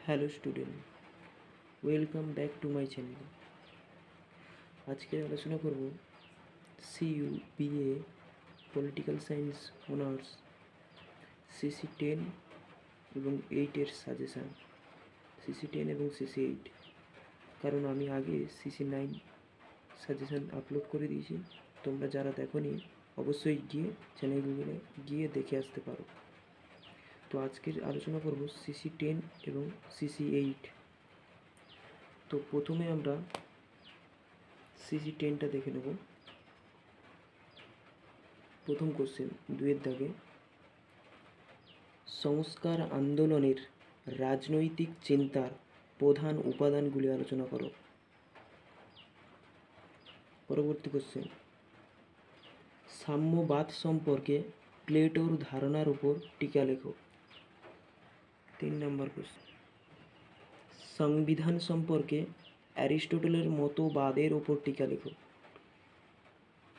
Hello student, welcome back to my channel. আজকে আলোচনা করব CU BA political science honours CC 10 এবং 8-এর suggestion. CC 10 এবং সিসি 8, কারণ আমি আগে সিসি 9 সাজেশান আপলোড করে দিয়েছি। তোমরা যারা দেখোনি অবশ্যই গিয়ে চ্যানেলগুলো গিয়ে দেখে আসতে পারো। তো আজকের আলোচনা করব সিসি 10 এবং সিসি 8। তো প্রথমে আমরা সিসি 10টা দেখে নেব। প্রথম কোশ্চেন, 2-এর দাগে, সংস্কার আন্দোলনের রাজনৈতিক চিন্তার প্রধান উপাদানগুলি আলোচনা করো। পরবর্তী কোশ্চেন, সাম্যবাদ সম্পর্কে প্লেটোর ধারণার উপর টিকা লেখো। 3 নম্বর কোশ্চেন, সংবিধান সম্পর্কে অ্যারিস্টটলের মতবাদের ওপর টিকা লেখো।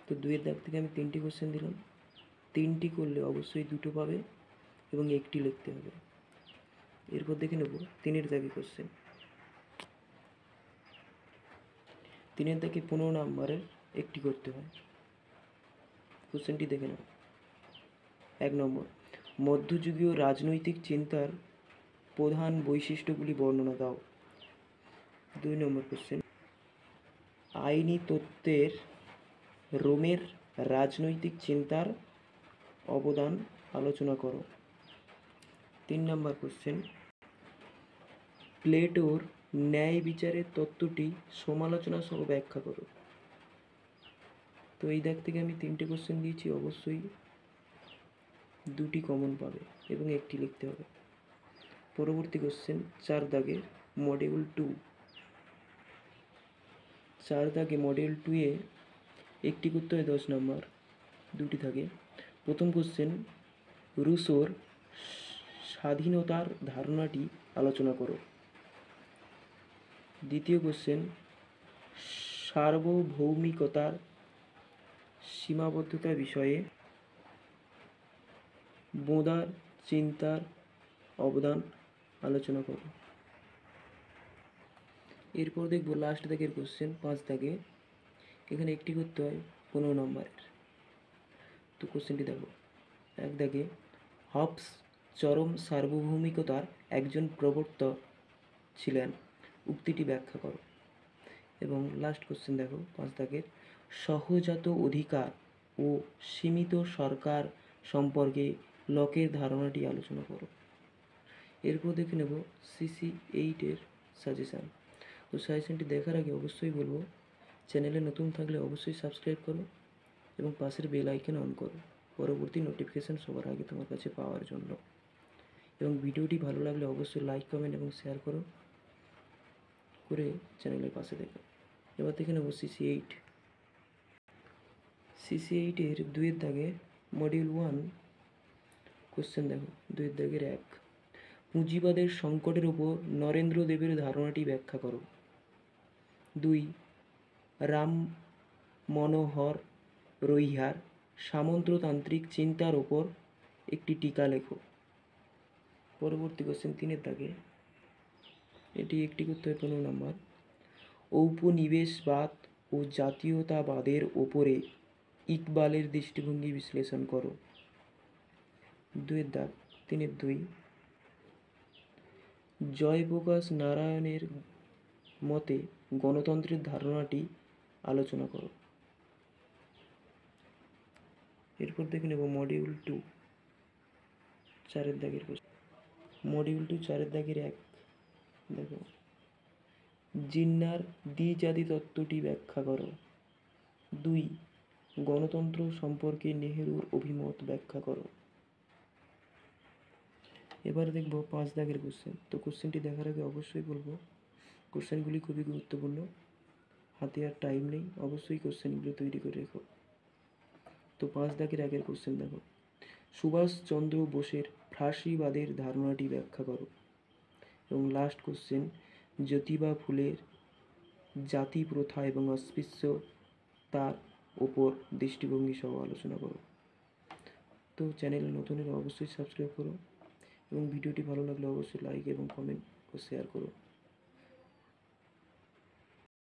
তো 2-এর দাগ থেকে আমি 3টি কোশ্চেন দিলাম। 3টি করলে অবশ্যই 2টো পাবে এবং 1টি লিখতে হবে। এরপর দেখে নেব 3-এর দাগে কোশ্চেন। 3-এর দাগে 15 নম্বরের একটি করতে হয়। কোশ্চেনটি দেখে নাও। 1 নম্বর, মধ্যযুগীয় রাজনৈতিক চিন্তার প্রধান বৈশিষ্ট্যগুলি বর্ণনা দাও। 2 নম্বর কোশ্চেন, আইনি তত্ত্বের রোমের রাজনৈতিক চিন্তার অবদান আলোচনা করো। 3 নম্বর কোশ্চেন, প্লেটোর ন্যায় বিচারের তত্ত্বটি সমালোচনা সহ ব্যাখ্যা করো। তো এই দাগ থেকে আমি 3টে কোশ্চেন দিয়েছি, অবশ্যই 2টি কমন পাবে এবং 1টি লিখতে হবে। পরবর্তী কোশ্চেন, 4 দাগের মডিউল 2। 4 দাগে মডিউল 2-এ একটি করতে হয় 10 নম্বর, 2টি থাকে। প্রথম কোশ্চেন, রুশোর স্বাধীনতার ধারণাটি আলোচনা করো। দ্বিতীয় কোশ্চেন, সার্বভৌমিকতার সীমাবদ্ধতা বিষয়ে বোঁদার চিন্তার অবদান আলোচনা করো। এরপর দেখব লাস্ট দাগের কোশ্চেন, 5 দাগে। এখানে একটি করতে হয় 15 নম্বরের। তো কোশ্চেনটি দেখো। 1 দাগে, হবস চরম সার্বভৌমিকতার একজন প্রবর্তক ছিলেন, উক্তিটি ব্যাখ্যা করো। এবং লাস্ট কোশ্চেন দেখো 5 দাগের, সহজাত অধিকার ও সীমিত সরকার সম্পর্কে লকের ধারণাটি আলোচনা করো। এরপর দেখে নেব সিসি 8-এর সাজেশান। তো সাজেশানটি দেখার আগে অবশ্যই বলবো, চ্যানেলে নতুন থাকলে অবশ্যই সাবস্ক্রাইব করো এবং পাশের বেল আইকন অন করো পরবর্তী নোটিফিকেশান সবার আগে তোমার কাছে পাওয়ার জন্য। এবং ভিডিওটি ভালো লাগলে অবশ্যই লাইক, কমেন্ট এবং শেয়ার করে চ্যানেলের পাশে দেখো। এবার দেখে নেব সিসি 8। সিসি 8-এর 2-এর দাগে মডিউল 1 কোশ্চেন দেখো। 2-এর দাগের 1, পুঁজিবাদের সংকটের উপর নরেন্দ্র দেবের ধারণাটি ব্যাখ্যা করো। 2, রাম মনোহর রোহিয়ার সামন্ততান্ত্রিক চিন্তার ওপর একটি টিকা লেখো। পরবর্তী কোশ্চেন 3-এর দাগে, এটি একটি করতে হয় 15 নম্বর, ঔপনিবেশবাদ ও জাতীয়তাবাদের ওপরে ইকবালের দৃষ্টিভঙ্গি বিশ্লেষণ করো। 2-এর দাগ 3-এর 2, জয়প্রকাশ নারায়ণের মতে গণতন্ত্রের ধারণাটি আলোচনা করো। এরপর দেখে নেব মডিউল 2 4-এর দাগের কোশ্চেন। মডিউল 2 4-এর দাগের 1 দেখো, জিন্নার দ্বিজাতি তত্ত্বটি ব্যাখ্যা করো। 2, গণতন্ত্র সম্পর্কে নেহেরুর অভিমত ব্যাখ্যা করো। এবার দেখব 5 দাগের কোশ্চেন। তো কোশ্চেনটি দেখার আগে অবশ্যই বলবো, কোশ্চেনগুলি খুবই গুরুত্বপূর্ণ, হাতে আর টাইম নেই, অবশ্যই কোশ্চেনগুলো তৈরি করে রেখো। তো 5 দাগের 1-এর কোশ্চেন দেখো, সুভাষচন্দ্র বোসের ফ্রাসিবাদের ধারণাটি ব্যাখ্যা করো। এবং লাস্ট কোশ্চেন, জ্যোতিবা ফুলের জাতি প্রথা এবং অস্পৃশ্যতার ওপর দৃষ্টিভঙ্গি সহ আলোচনা করো। তো চ্যানেল নতুন হলে অবশ্যই সাবস্ক্রাইব করো এবং ভিডিওটি ভালো লাগলে অবশ্যই লাইক এবং কমেন্ট ও শেয়ার করো।